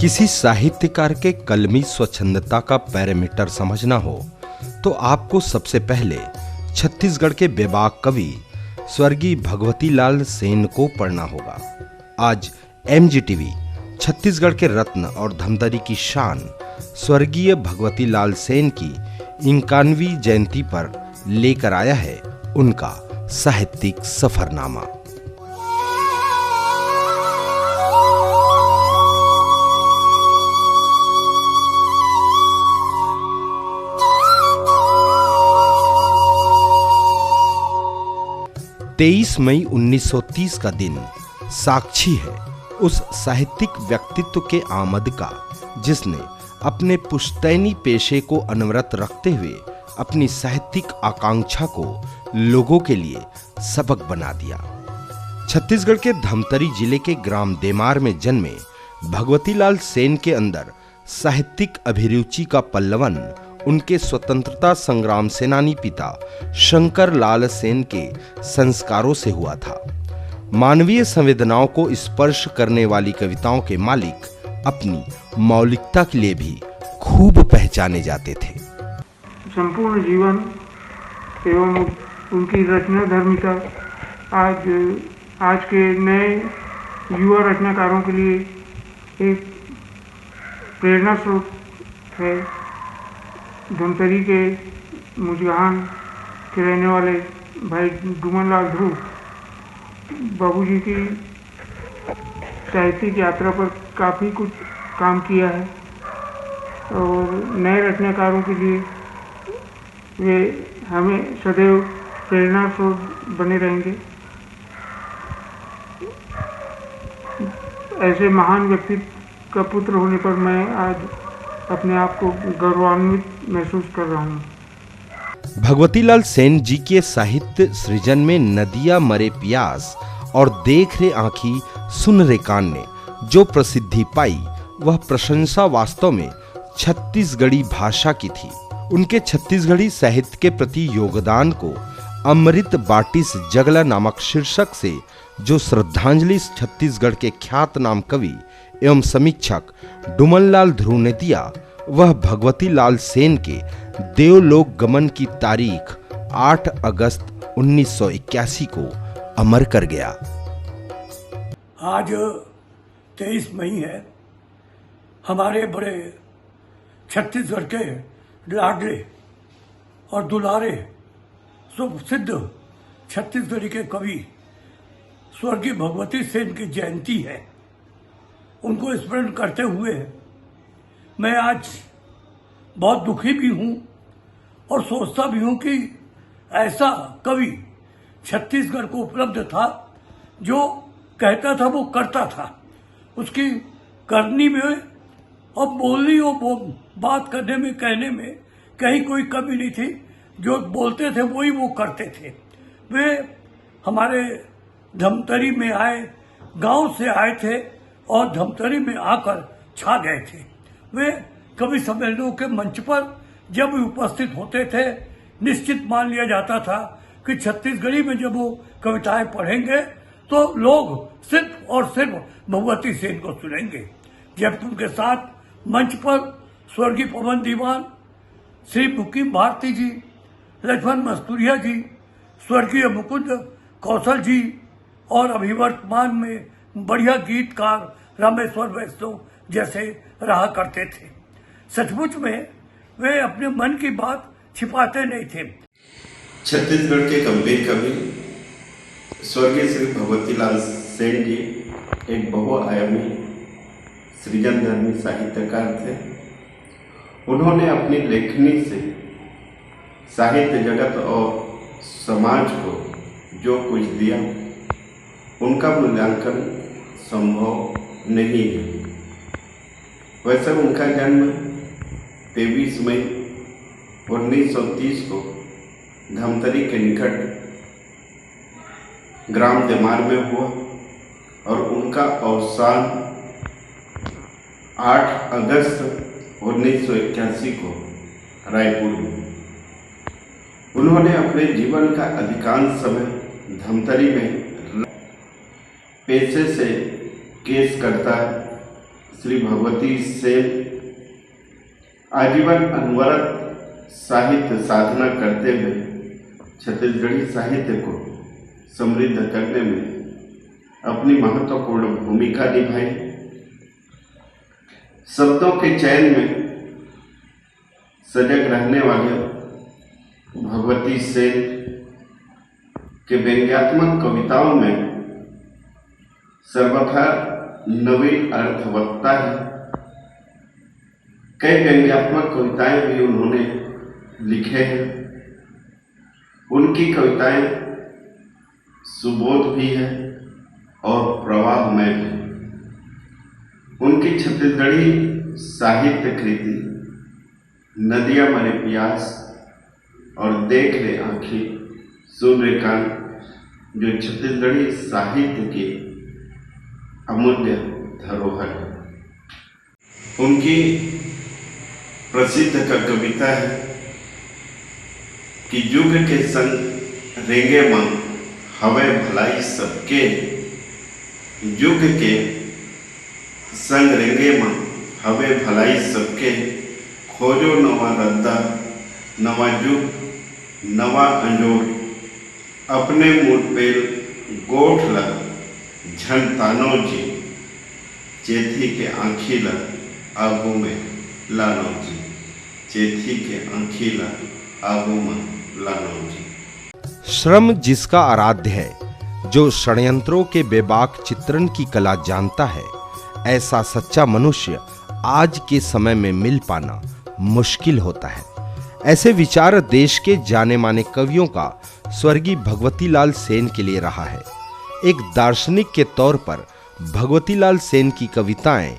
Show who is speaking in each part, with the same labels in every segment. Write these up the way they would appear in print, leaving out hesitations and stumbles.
Speaker 1: किसी साहित्यकार के कलमी स्वच्छंदता का पैरामीटर समझना हो तो आपको सबसे पहले छत्तीसगढ़ के बेबाक कवि स्वर्गीय भगवती लाल सेन को पढ़ना होगा। आज एमजीटीवी छत्तीसगढ़ के रत्न और धमतरी की शान स्वर्गीय भगवती लाल सेन की 51वीं जयंती पर लेकर आया है उनका साहित्यिक सफरनामा। तेईस मई 1930 का दिन साक्षी है उस साहित्यिक व्यक्तित्व के आमद का जिसने अपने पुश्तैनी पेशे को अनवरत रखते हुए अपनी साहित्यिक आकांक्षा को लोगों के लिए सबक बना दिया। छत्तीसगढ़ के धमतरी जिले के ग्राम देमार में जन्मे भगवती लाल सेन के अंदर साहित्यिक अभिरुचि का पल्लवन उनके स्वतंत्रता संग्राम सेनानी पिता शंकर लाल सेन के संस्कारों से हुआ था। मानवीय संवेदनाओं को स्पर्श करने वाली कविताओं के मालिक अपनी मौलिकता के लिए भी खूब पहचाने जाते थे।
Speaker 2: संपूर्ण जीवन एवं उनकी रचना धर्मिता आज के नए युवा रचनाकारों के लिए एक प्रेरणा स्रोत है। धमतरी के मुजगान के रहने वाले भाई डूमन लाल ध्रुव बाबूजी की साहित्यिक यात्रा पर काफ़ी कुछ काम किया है और नए रचनाकारों के लिए वे हमें सदैव प्रेरणा स्रोत बने रहेंगे। ऐसे महान व्यक्तित्व का पुत्र होने पर मैं आज अपने आप को गौरवान्वित महसूस कर रहा हूँ।
Speaker 1: भगवती लाल सेन जी के साहित्य सृजन में नदिया मरे प्यास और देख रे आँखी सुन रे कान ने जो प्रसिद्धि पाई वह प्रशंसा वास्तव में छत्तीसगढ़ी भाषा की थी। उनके छत्तीसगढ़ी साहित्य के प्रति योगदान को अमृत बाटिस जगला नामक शीर्षक से जो श्रद्धांजलि छत्तीसगढ़ के ख्यात नाम कवि एवं समीक्षक डूमनलाल ध्रुव ने दिया वह भगवती लाल सेन के देवलोक गमन की तारीख 8 अगस्त 1981 को अमर कर गया।
Speaker 3: आज 23 मई है। हमारे बड़े छत्तीसगढ़ के लाडले और दुलारे सुप्रसिद्ध छत्तीसगढ़ी के कवि स्वर्गीय भगवती सेन की जयंती है। उनको स्मरण करते हुए मैं आज बहुत दुखी भी हूँ और सोचता भी हूँ कि ऐसा कवि छत्तीसगढ़ को उपलब्ध था जो कहता था वो करता था। उसकी करनी में और बोलनी और बात करने में कहने में कहीं कोई कमी नहीं थी। जो बोलते थे वही वो करते थे। वे हमारे धमतरी में आए, गांव से आए थे और धमतरी में आकर छा गए थे। वे कवि सम्मेलनों के मंच पर जब उपस्थित होते थे निश्चित मान लिया जाता था कि छत्तीसगढ़ी में जब वो कविताएं पढ़ेंगे तो लोग सिर्फ और सिर्फ भगवती सेन को सुनेंगे। जबकि उनके साथ मंच पर स्वर्गीय पवन दीवान, श्री मुकीम भारती जी, लक्ष्मण मस्तूरिया जी, स्वर्गीय मुकुंद कौशल जी और अभी वर्तमान में बढ़िया गीतकार रामेश्वर वैष्णव जैसे रहा करते थे। सचमुच में वे अपने मन की बात छिपाते नहीं थे।
Speaker 4: छत्तीसगढ़ के गंभीर कवि स्वर्गीय श्री भगवती लाल सेन जी एक बहुआयामी सृजनधर्मी साहित्यकार थे। उन्होंने अपनी लेखनी से साहित्य जगत और समाज को जो कुछ दिया उनका मूल्यांकन संभव नहीं है। वैसे उनका जन्म 23 मई 1930 को धमतरी के निकट ग्राम देमार में हुआ और उनका अवसान 8 अगस्त 1981 को रायपुर में। उन्होंने अपने जीवन का अधिकांश समय धमतरी में पेशे से केस करता श्री भगवती सेन आजीवन अनवरत साहित्य साधना करते हुए छत्तीसगढ़ी साहित्य को समृद्ध करने में अपनी महत्वपूर्ण भूमिका निभाई। शब्दों के चयन में सजग रहने वाले भगवती सेन के व्यंग्यात्मक कविताओं में सर्वथा नवीन अर्थवत्ता है। कई व्यंग्यात्मक कविताएं भी उन्होंने लिखे हैं। उनकी कविताएं सुबोध भी है और प्रवाहमय भी। उनकी छत्तीसगढ़ी साहित्य कृति नदियाँ मरे प्यास और देख ले आँखें सूर्यकांत जो छत्तीसगढ़ी साहित्य की अमूल्य धरोहर है। उनकी प्रसिद्ध कविता है कि युग के संग रेंगे मन हवे भलाई सबके, युग के संग रेंगे मन हवे भलाई सबके, खोजो नवा रद्दा नवा युग नवा अंजोर, अपने मूल पेल गोठ लग झन तानो जी, चेथी के आँखीला आगू में लानो जी, चेथी के आँखीला आगू में लानो जी।
Speaker 1: श्रम जिसका आराध्य है, जो षड्यंत्रों के बेबाक चित्रण की कला जानता है, ऐसा सच्चा मनुष्य आज के समय में मिल पाना मुश्किल होता है। ऐसे विचार देश के जाने माने कवियों का स्वर्गीय भगवती लाल सेन के लिए रहा है। एक दार्शनिक के तौर पर भगवती लाल सेन की कविताएं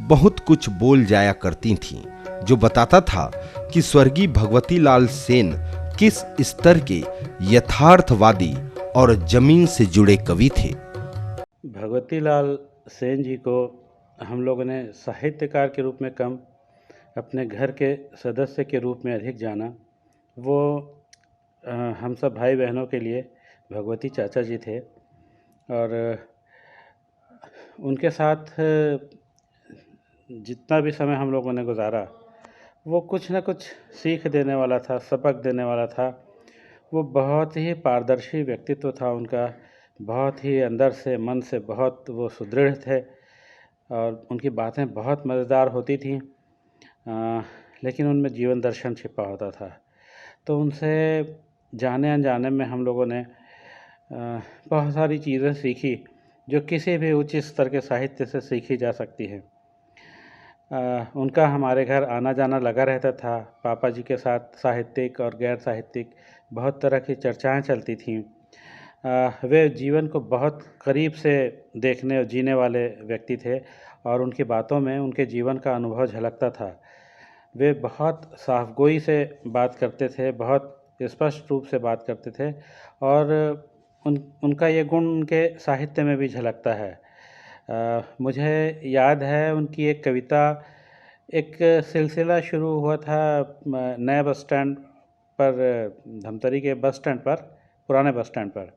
Speaker 1: बहुत कुछ बोल जाया करती थीं, जो बताता था कि स्वर्गीय भगवती लाल सेन किस स्तर के यथार्थवादी और जमीन से जुड़े कवि थे।
Speaker 5: भगवती लाल सेन जी को हम लोगों ने साहित्यकार के रूप में कम, अपने घर के सदस्य के रूप में अधिक जाना। वो हम सब भाई बहनों के लिए भगवती चाचा जी थे और उनके साथ जितना भी समय हम लोगों ने गुजारा वो कुछ न कुछ सीख देने वाला था, सबक देने वाला था। वो बहुत ही पारदर्शी व्यक्तित्व था उनका, बहुत ही अंदर से मन से बहुत वो सुदृढ़ थे और उनकी बातें बहुत मज़ेदार होती थीं, लेकिन उनमें जीवन दर्शन छिपा होता था। तो उनसे जाने अनजाने में हम लोगों ने बहुत सारी चीज़ें सीखी जो किसी भी उच्च स्तर के साहित्य से सीखी जा सकती हैं। उनका हमारे घर आना जाना लगा रहता था। पापा जी के साथ साहित्यिक और गैर साहित्यिक बहुत तरह की चर्चाएं चलती थीं। वे जीवन को बहुत करीब से देखने और जीने वाले व्यक्ति थे और उनकी बातों में उनके जीवन का अनुभव झलकता था। वे बहुत साफगोई से बात करते थे, बहुत स्पष्ट रूप से बात करते थे और उनका ये गुण उनके साहित्य में भी झलकता है। मुझे याद है उनकी एक कविता, एक सिलसिला शुरू हुआ था नए बस स्टैंड पर, धमतरी के बस स्टैंड पर, पुराने बस स्टैंड पर,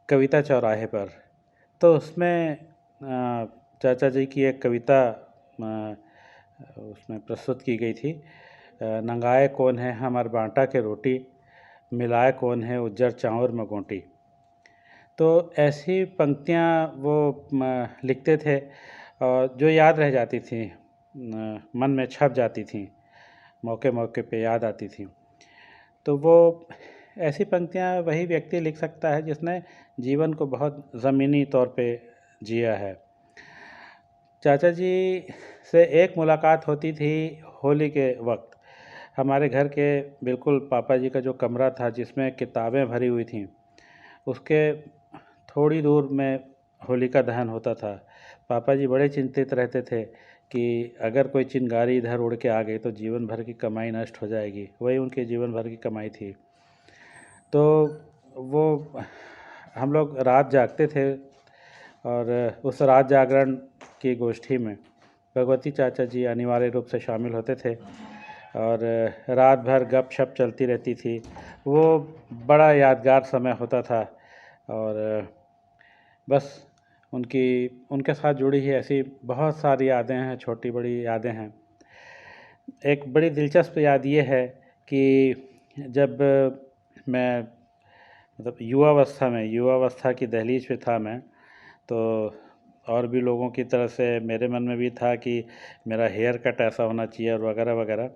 Speaker 5: कविता चौराहे पर। तो उसमें चाचा जी की एक कविता उसमें प्रस्तुत की गई थी। नंगाए कौन है हमार बांटा के रोटी, मिलाए कौन है उज्जर चाउर में गोंटी। तो ऐसी पंक्तियाँ वो लिखते थे और जो याद रह जाती थी, मन में छप जाती थी, मौके मौके पे याद आती थी। तो वो ऐसी पंक्तियाँ वही व्यक्ति लिख सकता है जिसने जीवन को बहुत ज़मीनी तौर पे जिया है। चाचा जी से एक मुलाकात होती थी होली के वक्त। हमारे घर के बिल्कुल पापा जी का जो कमरा था जिसमें किताबें भरी हुई थीं, उसके थोड़ी दूर में होलिका दहन होता था। पापा जी बड़े चिंतित रहते थे कि अगर कोई चिंगारी इधर उड़ के आ गई तो जीवन भर की कमाई नष्ट हो जाएगी। वही उनके जीवन भर की कमाई थी। तो वो हम लोग रात जागते थे और उस रात जागरण की गोष्ठी में भगवती चाचा जी अनिवार्य रूप से शामिल होते थे और रात भर गपशप चलती रहती थी। वो बड़ा यादगार समय होता था और बस उनके साथ जुड़ी ही ऐसी बहुत सारी यादें हैं, छोटी बड़ी यादें हैं। एक बड़ी दिलचस्प याद ये है कि जब मैं मतलब युवावस्था की दहलीज पे था मैं, तो और भी लोगों की तरह से मेरे मन में भी था कि मेरा हेयर कट ऐसा होना चाहिए और वगैरह वगैरह।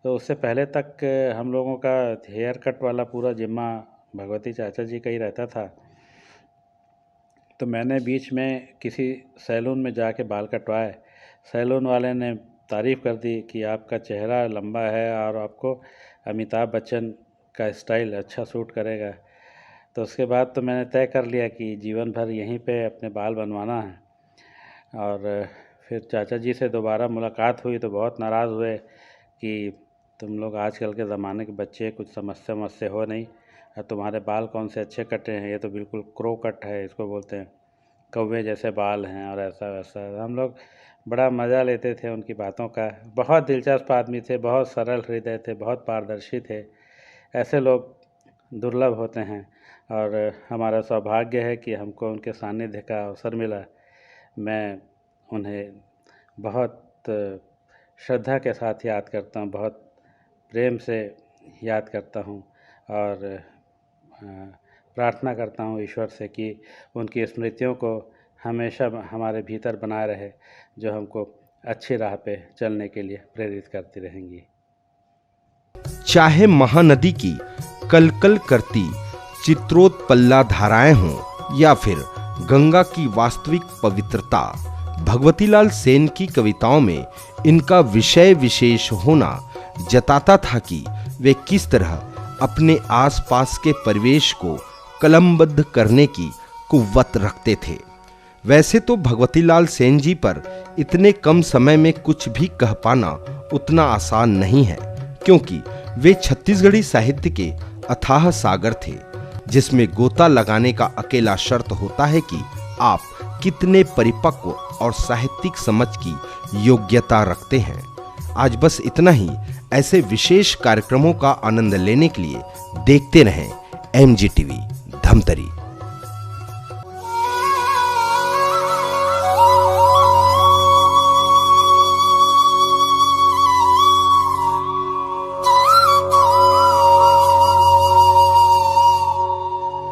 Speaker 5: तो उससे पहले तक हम लोगों का हेयर कट वाला पूरा जिम्मा भगवती चाचा जी का ही रहता था। तो मैंने बीच में किसी सैलून में जाके बाल कटवाए। सैलून वाले ने तारीफ़ कर दी कि आपका चेहरा लंबा है और आपको अमिताभ बच्चन का स्टाइल अच्छा सूट करेगा। तो उसके बाद तो मैंने तय कर लिया कि जीवन भर यहीं पे अपने बाल बनवाना है। और फिर चाचा जी से दोबारा मुलाकात हुई तो बहुत नाराज़ हुए कि तुम लोग आजकल के ज़माने के बच्चे, कुछ समझते हो नहीं, और तुम्हारे बाल कौन से अच्छे कटे हैं, ये तो बिल्कुल क्रो कट है, इसको बोलते हैं, कौवे जैसे बाल हैं और ऐसा वैसा। हम लोग बड़ा मज़ा लेते थे उनकी बातों का। बहुत दिलचस्प आदमी थे, बहुत सरल हृदय थे, बहुत पारदर्शी थे। ऐसे लोग दुर्लभ होते हैं और हमारा सौभाग्य है कि हमको उनके सानिध्य का अवसर मिला। मैं उन्हें बहुत श्रद्धा के साथ याद करता हूँ, बहुत प्रेम से याद करता हूँ और प्रार्थना करता हूँ ईश्वर से कि उनकी स्मृतियों को हमेशा हमारे भीतर बनाए रहे, जो हमको अच्छी राह पे चलने के लिए प्रेरित करती रहेंगी।
Speaker 1: चाहे महानदी की कलकल करती चित्रोत्पल्ला धाराएं हों या फिर गंगा की वास्तविक पवित्रता, भगवतीलाल सेन की कविताओं में इनका विषय विशेष होना जताता था कि वे किस तरह अपने आसपास के परिवेश को कलमबद्ध करने की कुव्वत रखते थे। वैसे तो भगवतीलाल सेन जी पर इतने कम समय में कुछ भी कह पाना उतना आसान नहीं है, क्योंकि वे छत्तीसगढ़ी साहित्य के अथाह सागर थे, जिसमें गोता लगाने का अकेला शर्त होता है कि आप कितने परिपक्व और साहित्यिक समझ की योग्यता रखते हैं। आज बस इतना ही। ऐसे विशेष कार्यक्रमों का आनंद लेने के लिए देखते रहें MGTV धमतरी।